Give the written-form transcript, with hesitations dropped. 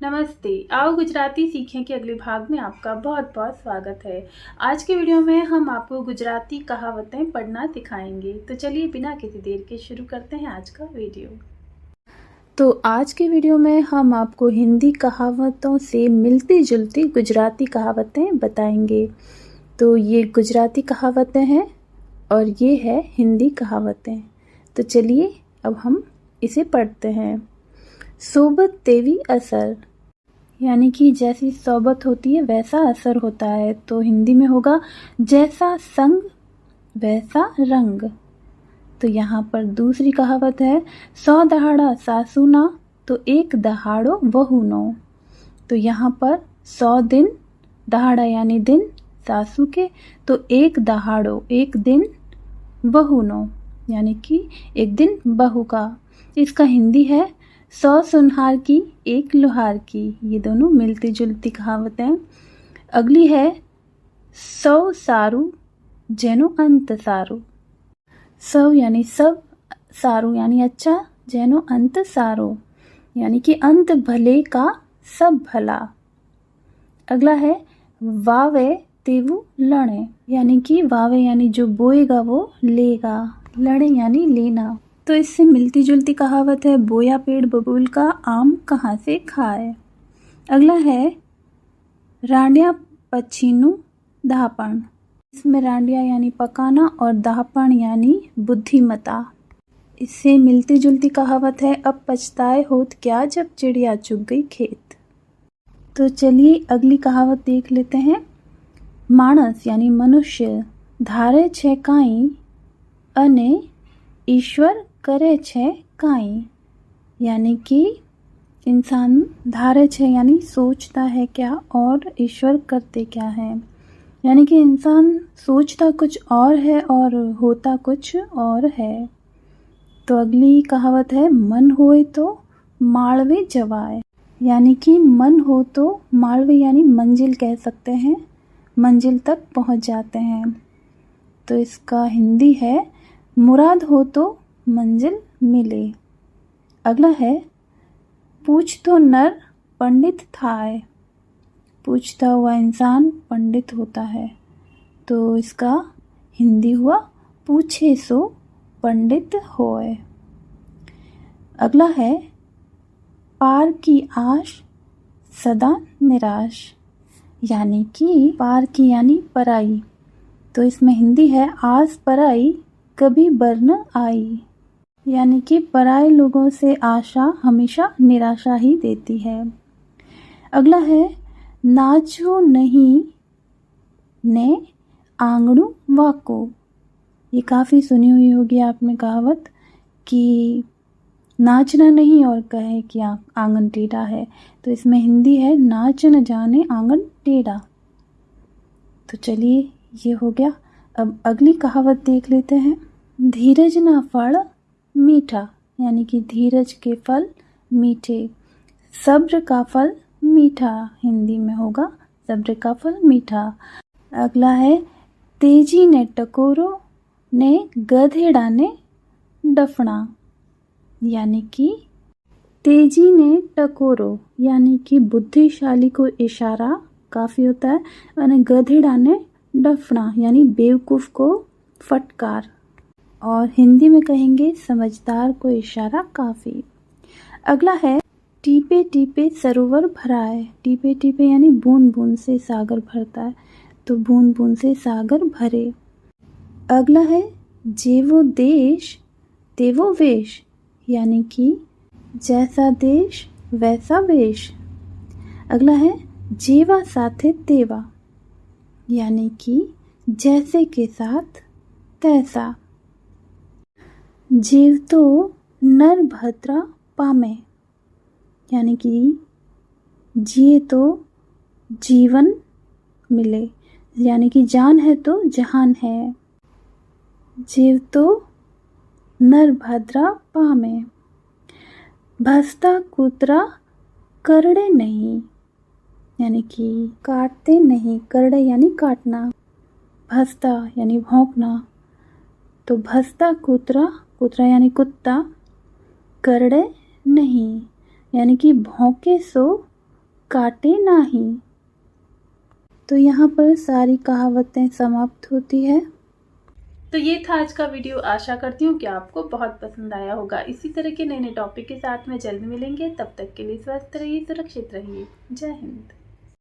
नमस्ते। आओ गुजराती सीखें के अगले भाग में आपका बहुत बहुत स्वागत है। आज के वीडियो में हम आपको गुजराती कहावतें पढ़ना सिखाएंगे। तो चलिए बिना किसी देर के शुरू करते हैं आज का वीडियो। तो आज के वीडियो में हम आपको हिंदी कहावतों से मिलती जुलती गुजराती कहावतें बताएंगे। तो ये गुजराती कहावतें हैं और ये है हिंदी कहावतें। तो चलिए अब हम इसे पढ़ते हैं। सोबत तेवी असर, यानी कि जैसी सोबत होती है वैसा असर होता है। तो हिंदी में होगा जैसा संग वैसा रंग। तो यहाँ पर दूसरी कहावत है 100 दहाड़ा सासू ना तो एक दहाड़ो बहू नो। तो यहाँ पर 100 दिन, दहाड़ा यानी दिन सासू के, तो एक दहाड़ो एक दिन, बहू नो यानी कि एक दिन बहू का। इसका हिंदी है 100 सुनहार की एक लोहार की। ये दोनों मिलती जुलती कहावतें। अगली है 100 सारू जेनो अंत सारू। 100 यानी सब, सारू यानी अच्छा, जेनो अंत सारो यानी कि अंत भले का सब भला। अगला है वावे तेवु लणे, यानी कि वावे यानी जो बोएगा वो लेगा, लणे यानी लेना। तो इससे मिलती जुलती कहावत है बोया पेड़ बबूल का आम कहाँ से खाए। अगला है रांडिया पछीनु दाहपण। इसमें रांडिया यानी पकाना और दाहपण यानी बुद्धिमता। इससे मिलती जुलती कहावत है अब पछताए होत क्या जब चिड़िया चुग गई खेत। तो चलिए अगली कहावत देख लेते हैं। मानस यानी मनुष्य धारे छे काई अने ईश्वर करे छे काई, यानी कि इंसान धारे छे यानी सोचता है क्या और ईश्वर करते क्या है। यानी कि इंसान सोचता कुछ और है और होता कुछ और है। तो अगली कहावत है मन होए तो मालवे जवाए, यानी कि मन हो तो मालवे यानी मंजिल कह सकते हैं, मंजिल तक पहुंच जाते हैं। तो इसका हिंदी है मुराद हो तो मंजिल मिले। अगला है पूछ तो नर पंडित थाए, पूछता हुआ इंसान पंडित होता है। तो इसका हिंदी हुआ पूछे सो पंडित होए। अगला है पार की आश सदा निराश, यानी कि पार की यानी पराई। तो इसमें हिंदी है आस पराई कभी बर न आई, यानी कि पराए लोगों से आशा हमेशा निराशा ही देती है। अगला है नाचो नहीं ने आंगणू वाको। ये काफ़ी सुनी हुई होगी आपने कहावत कि नाचना नहीं और कहे कि आंगन टेढ़ा है। तो इसमें हिंदी है नाच न जाने आंगन टेढ़ा। तो चलिए ये हो गया। अब अगली कहावत देख लेते हैं। धीरज ना फल मीठा, यानी कि धीरज के फल मीठे। सब्र का फल मीठा, हिंदी में होगा सब्र का फल मीठा। अगला है तेजी ने टकोरो ने गधेड़ा ने डफना, यानी कि तेजी ने टकोरो यानी कि बुद्धिशाली को इशारा काफ़ी होता है, और गधेड़ा ने डफना यानी बेवकूफ़ को फटकार, और हिंदी में कहेंगे समझदार को इशारा काफ़ी। अगला है टीपे टीपे सरोवर भरा है। टीपे टीपे यानी बूंद बूंद से सागर भरता है, तो बूंद बूंद से सागर भरे। अगला है जेवो देश तेवो वेश, यानी कि जैसा देश वैसा वेश। अगला है जेवा साथे तेवा, यानी कि जैसे के साथ तैसा। जीव तो नर भद्रा पामे, यानी कि जिए तो जीवन मिले, यानी कि जान है तो जहान है। जीव तो नर भद्रा पामे। भसता कुतरा करड़े नहीं, यानी कि काटते नहीं, करड़े यानी काटना, भसता यानी भौंकना। तो भसता कुतरा, कुतरा यानी कुत्ता, करड़े नहीं यानी कि भौंके सो काटे नाही। तो यहाँ पर सारी कहावतें समाप्त होती है। तो ये था आज का वीडियो। आशा करती हूँ कि आपको बहुत पसंद आया होगा। इसी तरह के नए नए टॉपिक के साथ में जल्द मिलेंगे। तब तक के लिए स्वस्थ रहिए, सुरक्षित रहिए। जय हिंद।